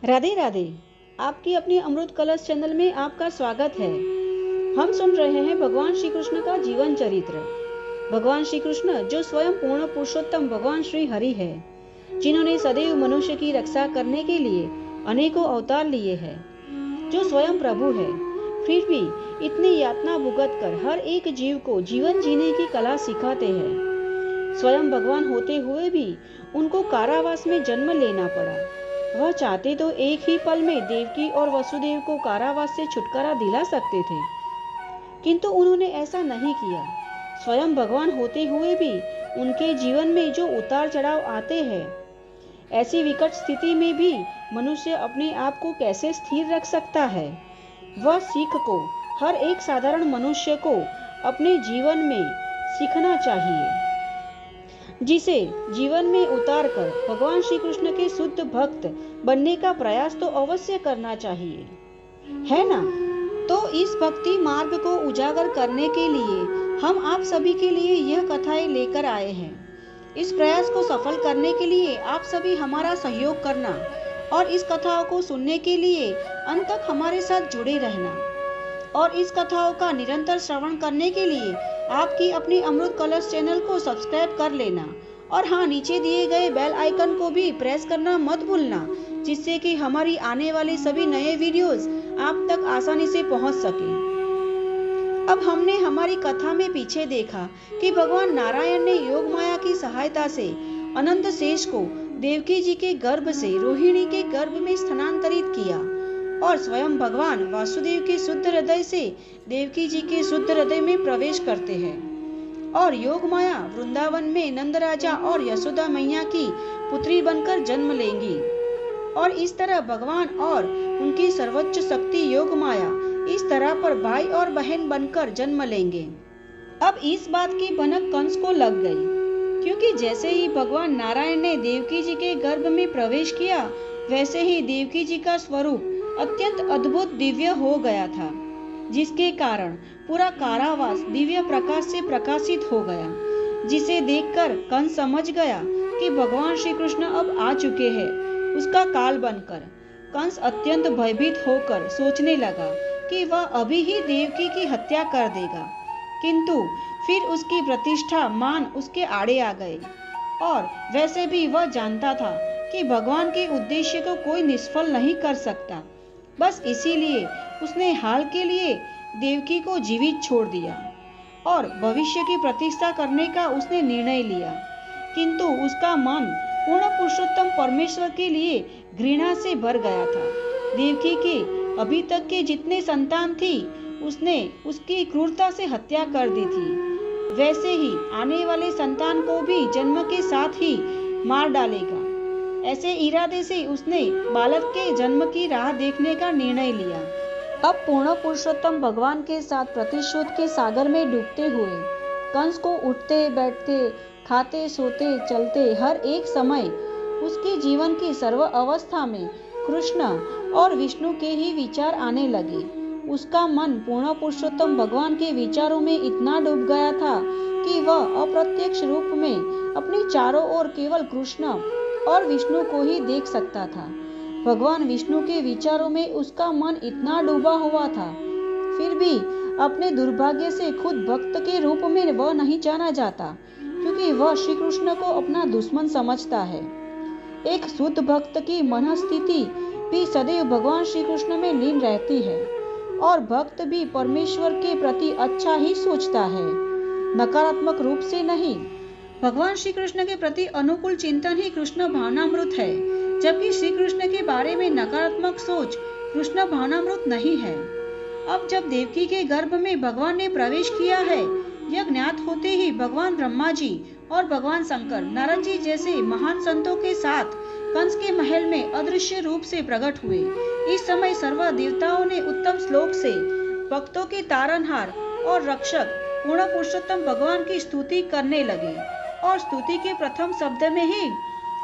राधे राधे। आपकी अपनी अमृत कलश चैनल में आपका स्वागत है। हम सुन रहे हैं भगवान श्री कृष्ण का जीवन चरित्र। भगवान श्री कृष्ण जो स्वयं पूर्ण पुरुषोत्तम भगवान श्री हरि है, जिन्होंने सदैव मनुष्य की रक्षा करने के लिए अनेकों अवतार लिए हैं, जो स्वयं प्रभु है, फिर भी इतनी यातना भुगत कर हर एक जीव को जीवन जीने की कला सिखाते हैं। स्वयं भगवान होते हुए भी उनको कारावास में जन्म लेना पड़ा। वह चाहते तो एक ही पल में देवकी और वसुदेव को कारावास से छुटकारा दिला सकते थे, किंतु उन्होंने ऐसा नहीं किया। स्वयं भगवान होते हुए भी उनके जीवन में जो उतार चढ़ाव आते हैं, ऐसी विकट स्थिति में भी मनुष्य अपने आप को कैसे स्थिर रख सकता है, वह सीख को हर एक साधारण मनुष्य को अपने जीवन में सीखना चाहिए, जिसे जीवन में उतार कर भगवान श्री कृष्ण के शुद्ध भक्त बनने का प्रयास तो अवश्य करना चाहिए, है ना? तो इस भक्ति मार्ग को उजागर करने के लिए हम आप सभी के लिए यह कथाएं लेकर आए हैं। इस प्रयास को सफल करने के लिए आप सभी हमारा सहयोग करना और इस कथाओं को सुनने के लिए अंत तक हमारे साथ जुड़े रहना, और इस कथाओं का निरंतर श्रवण करने के लिए आपकी अपनी अमृत कलश चैनल को सब्सक्राइब कर लेना, और हाँ, नीचे दिए गए बेल आइकन को भी प्रेस करना मत भूलना, जिससे कि हमारी आने वाली सभी नए वीडियोस आप तक आसानी से पहुंच सके। अब हमने हमारी कथा में पीछे देखा कि भगवान नारायण ने योग माया की सहायता से अनंत शेष को देवकी जी के गर्भ से रोहिणी के गर्भ में स्थानांतरित किया, और स्वयं भगवान वासुदेव के शुद्ध हृदय से देवकी जी के शुद्ध हृदय में प्रवेश करते हैं, और योग माया वृंदावन में नंद राजा और यशोदा मैया की पुत्री बनकर जन्म लेंगी, और इस तरह भगवान और उनकी सर्वोच्च शक्ति योग माया इस तरह पर भाई और बहन बनकर जन्म लेंगे। अब इस बात की भनक कंस को लग गई, क्योंकि जैसे ही भगवान नारायण ने देवकी जी के गर्भ में प्रवेश किया, वैसे ही देवकी जी का स्वरूप अत्यंत अद्भुत दिव्य हो गया था, जिसके कारण पूरा कारावास दिव्य प्रकाश से प्रकाशित हो गया, जिसे देखकर कंस समझ गया कि भगवान श्री कृष्ण अब आ चुके हैं उसका काल बनकर। कंस अत्यंत भयभीत होकर सोचने लगा कि वह अभी ही देवकी की हत्या कर देगा, किंतु फिर उसकी प्रतिष्ठा मान उसके आड़े आ गए, और वैसे भी वह जानता था कि भगवान के उद्देश्य को कोई निष्फल नहीं कर सकता। बस इसीलिए उसने हाल के लिए देवकी को जीवित छोड़ दिया और भविष्य की प्रतिष्ठा करने का उसने निर्णय लिया, किंतु उसका मन पूर्ण पुरुषोत्तम परमेश्वर के लिए घृणा से भर गया था। देवकी के अभी तक के जितने संतान थी, उसने उसकी क्रूरता से हत्या कर दी थी, वैसे ही आने वाले संतान को भी जन्म के साथ ही मार डालेगा। ऐसे इरादे से उसने बालक के जन्म की राह देखने का निर्णय लिया। अब पूर्ण पुरुषोत्तम भगवान के साथ प्रतिशोध के सागर में डूबते हुए कंस को उठते बैठते खाते सोते चलते हर एक समय उसके जीवन की सर्व अवस्था में कृष्ण और विष्णु के ही विचार आने लगे। उसका मन पूर्ण पुरुषोत्तम भगवान के विचारों में इतना डूब गया था कि वह अप्रत्यक्ष रूप में अपनी चारों ओर केवल कृष्ण और विष्णु को ही देख सकता था। भगवान विष्णु के विचारों में उसका मन इतना डूबा हुआ था, फिर भी अपने दुर्भाग्य से खुद भक्त के रूप में वह नहीं जाना जाता, क्योंकि वह श्री कृष्ण को अपना दुश्मन समझता है। एक शुद्ध भक्त की मनस्थिति भी सदैव भगवान श्री कृष्ण में लीन रहती है, और भक्त भी परमेश्वर के प्रति अच्छा ही सोचता है, नकारात्मक रूप से नहीं। भगवान श्री कृष्ण के प्रति अनुकूल चिंतन ही कृष्ण भावनामृत है, जबकि श्री कृष्ण के बारे में नकारात्मक सोच कृष्ण भावनामृत नहीं है। अब जब देवकी के गर्भ में भगवान ने प्रवेश किया है, यह ज्ञात होते ही भगवान ब्रह्मा जी और भगवान शंकर नारद जी जैसे महान संतों के साथ कंस के महल में अदृश्य रूप से प्रकट हुए। इस समय सर्व देवताओं ने उत्तम श्लोक से भक्तों के तारनहार और रक्षक पूर्ण पुरुषोत्तम भगवान की स्तुति करने लगे, और स्तुति के प्रथम शब्द में ही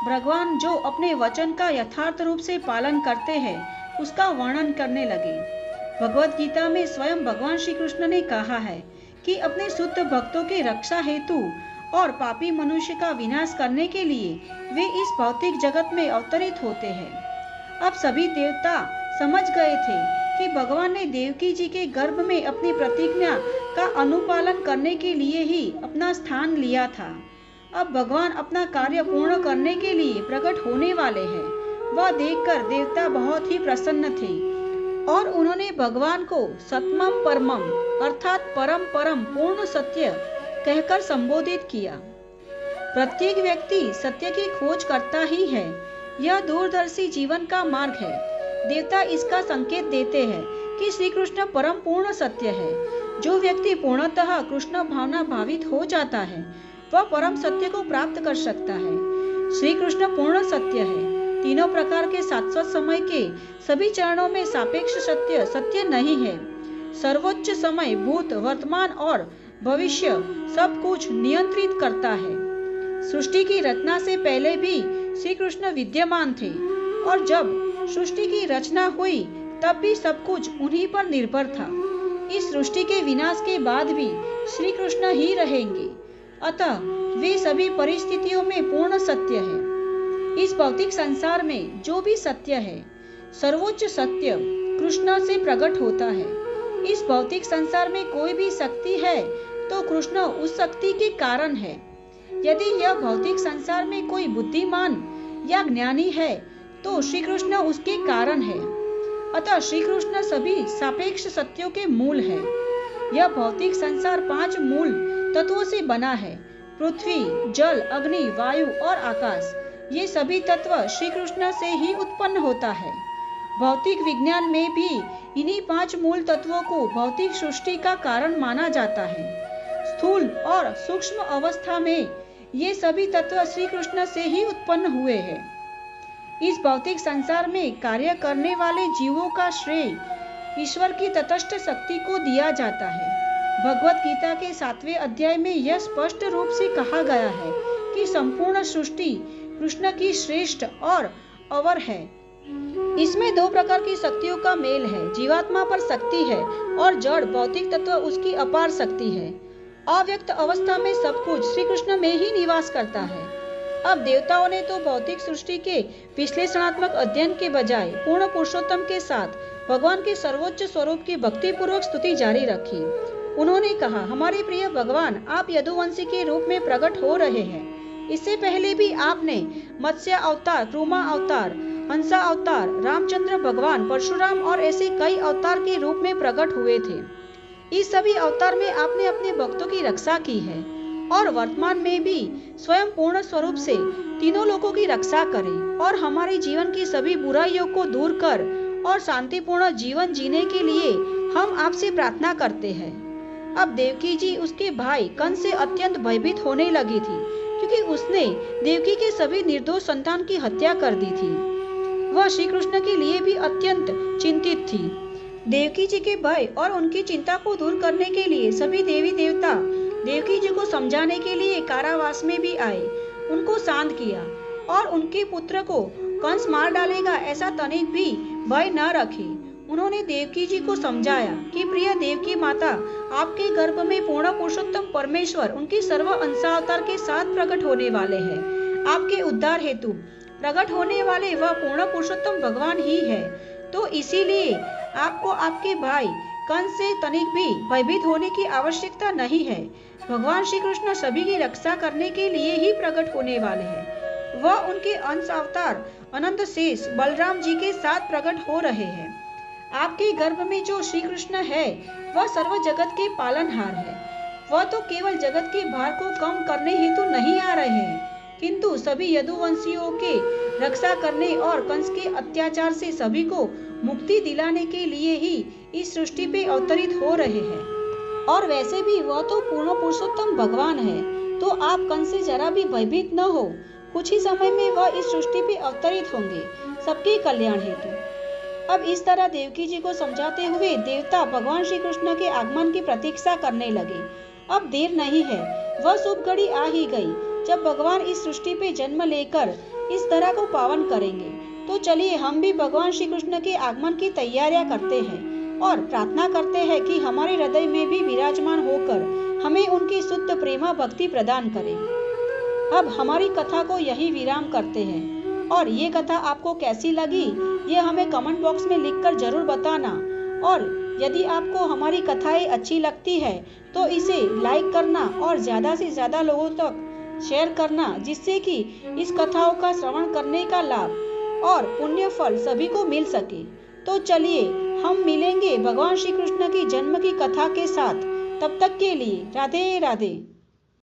भगवान जो अपने वचन का यथार्थ रूप से पालन करते हैं उसका वर्णन करने लगे। भगवत गीता में स्वयं भगवान श्री कृष्ण ने कहा है कि अपने शुद्ध भक्तों की रक्षा हेतु और पापी मनुष्य का विनाश करने के लिए वे इस भौतिक जगत में अवतरित होते हैं। अब सभी देवता समझ गए थे कि भगवान ने देवकी जी के गर्भ में अपनी प्रतिज्ञा का अनुपालन करने के लिए ही अपना स्थान लिया था। अब भगवान अपना कार्य पूर्ण करने के लिए प्रकट होने वाले हैं। वह देखकर देवता बहुत ही प्रसन्न थे और उन्होंने भगवान को सतमम परमम अर्थात परम परम पूर्ण सत्य कहकर संबोधित किया। प्रत्येक व्यक्ति सत्य की खोज करता ही है, यह दूरदर्शी जीवन का मार्ग है। देवता इसका संकेत देते हैं कि श्री कृष्ण परम पूर्ण सत्य है। जो व्यक्ति पूर्णतः कृष्ण भावना भावित हो जाता है वह परम सत्य को प्राप्त कर सकता है। श्री कृष्ण पूर्ण सत्य है। तीनों प्रकार के शाश्वत समय के सभी चरणों में सापेक्ष सत्य सत्य नहीं है। सर्वोच्च समय भूत वर्तमान और भविष्य सब कुछ नियंत्रित करता है। सृष्टि की रचना से पहले भी श्री कृष्ण विद्यमान थे और जब सृष्टि की रचना हुई तब भी सब कुछ उन्हीं पर निर्भर था। इस सृष्टि के विनाश के बाद भी श्री कृष्ण ही रहेंगे, अतः वे सभी परिस्थितियों में पूर्ण सत्य है। इस भौतिक संसार में जो भी सत्य है, सर्वोच्च सत्य कृष्ण से प्रकट होता है। इस भौतिक संसार में कोई भी शक्ति है तो कृष्ण उस शक्ति के कारण है। यदि यह भौतिक संसार में कोई बुद्धिमान या ज्ञानी है तो श्री कृष्ण उसके कारण है। अतः श्री कृष्ण सभी सापेक्ष सत्यों के मूल है। यह भौतिक संसार 5 मूल तत्वों से बना है। पृथ्वी, जल, अग्नि, वायु और आकाश, ये सभी तत्व श्री कृष्ण से ही उत्पन्न होता है। भौतिक विज्ञान में भी इन्हीं 5 मूल तत्वों को भौतिक सृष्टि का कारण माना जाता है। स्थूल और सूक्ष्म अवस्था में ये सभी तत्व श्री कृष्ण से ही उत्पन्न हुए हैं। इस भौतिक संसार में कार्य करने वाले जीवों का श्रेय ईश्वर की तटस्थ शक्ति को दिया जाता है। भगवत गीता के 7वें अध्याय में यह स्पष्ट रूप से कहा गया है कि संपूर्ण सृष्टि कृष्ण की श्रेष्ठ और अवर है। इसमें 2 प्रकार की शक्तियों का मेल है। जीवात्मा पर शक्ति है और जड़ भौतिक तत्व उसकी अपार शक्ति है। अव्यक्त अवस्था में सब कुछ श्री कृष्ण में ही निवास करता है। अब देवताओं ने तो भौतिक सृष्टि के विश्लेषणात्मक अध्ययन के बजाय पूर्ण पुरुषोत्तम के साथ भगवान के सर्वोच्च स्वरूप की भक्ति पूर्वक स्तुति जारी रखी। उन्होंने कहा, हमारे प्रिय भगवान, आप यदुवंशी के रूप में प्रकट हो रहे हैं। इससे पहले भी आपने मत्स्य अवतार, कुर्मा अवतार, हंसा अवतार, रामचंद्र भगवान, परशुराम और ऐसे कई अवतार के रूप में प्रकट हुए थे। इस सभी अवतार में आपने अपने भक्तों की रक्षा की है और वर्तमान में भी स्वयं पूर्ण स्वरूप से तीनों लोगों की रक्षा करें और हमारे जीवन की सभी बुराइयों को दूर कर और शांतिपूर्ण जीवन जीने के लिए हम आपसे प्रार्थना करते हैं। अब देवकी जी उसके भाई कंस से अत्यंत भयभीत होने लगी थी क्योंकि उसने देवकी के सभी निर्दोष संतान की हत्या कर दी थी। वह श्री कृष्ण के लिए भी अत्यंत चिंतित थी। देवकी जी के भय और उनकी चिंता को दूर करने के लिए सभी देवी देवता देवकी जी को समझाने के लिए कारावास में भी आए, उनको शांत किया और उनके पुत्र को कंस मार डालेगा ऐसा तनिक भी भय न रखे। उन्होंने देवकी जी को समझाया कि प्रिय देवकी माता, आपके गर्भ में पूर्ण पुरुषोत्तम परमेश्वर उनकी सर्व अंशावतार के साथ प्रकट होने वाले हैं। आपके उद्धार हेतु प्रकट होने वाले वह पूर्ण पुरुषोत्तम भगवान ही है। तो इसीलिए आपको आपके भाई कंस से तनिक भी भयभीत होने की आवश्यकता नहीं है। भगवान श्री कृष्ण सभी की रक्षा करने के लिए ही प्रकट होने वाले हैं। वह उनके अंश अवतार अनंत शेष बलराम जी के साथ प्रकट हो रहे हैं। आपके गर्भ में जो श्री कृष्ण है वह सर्व जगत के पालनहार है। वह तो केवल जगत के भार को कम करने हेतु नहीं आ रहे हैं, किंतु सभी यदुवंशियों के रक्षा करने और कंस के अत्याचार से सभी को मुक्ति दिलाने के लिए ही इस सृष्टि पे अवतरित हो रहे हैं। और वैसे भी वह तो पूर्ण पुरुषोत्तम भगवान है, तो आप कंस से जरा भी भयभीत न हो। कुछ ही समय में वह इस सृष्टि पे अवतरित होंगे सबके कल्याण हेतु। अब इस तरह देवकी जी को समझाते हुए देवता भगवान श्री कृष्ण के आगमन की प्रतीक्षा करने लगे। अब देर नहीं है, वह शुभ घड़ी आ ही गई जब भगवान इस सृष्टि पे जन्म लेकर इस तरह को पावन करेंगे। तो चलिए हम भी भगवान श्री कृष्ण के आगमन की तैयारियां करते हैं और प्रार्थना करते हैं कि हमारे हृदय में भी विराजमान होकर हमें उनकी शुद्ध प्रेमा भक्ति प्रदान करें। अब हमारी कथा को यही विराम करते हैं। और ये कथा आपको कैसी लगी ये हमें कमेंट बॉक्स में लिखकर जरूर बताना। और यदि आपको हमारी कथाएं अच्छी लगती है तो इसे लाइक करना और ज़्यादा से ज़्यादा लोगों तक शेयर करना, जिससे कि इस कथाओं का श्रवण करने का लाभ और पुण्य फल सभी को मिल सके। तो चलिए हम मिलेंगे भगवान श्री कृष्ण की जन्म की कथा के साथ। तब तक के लिए राधे राधे।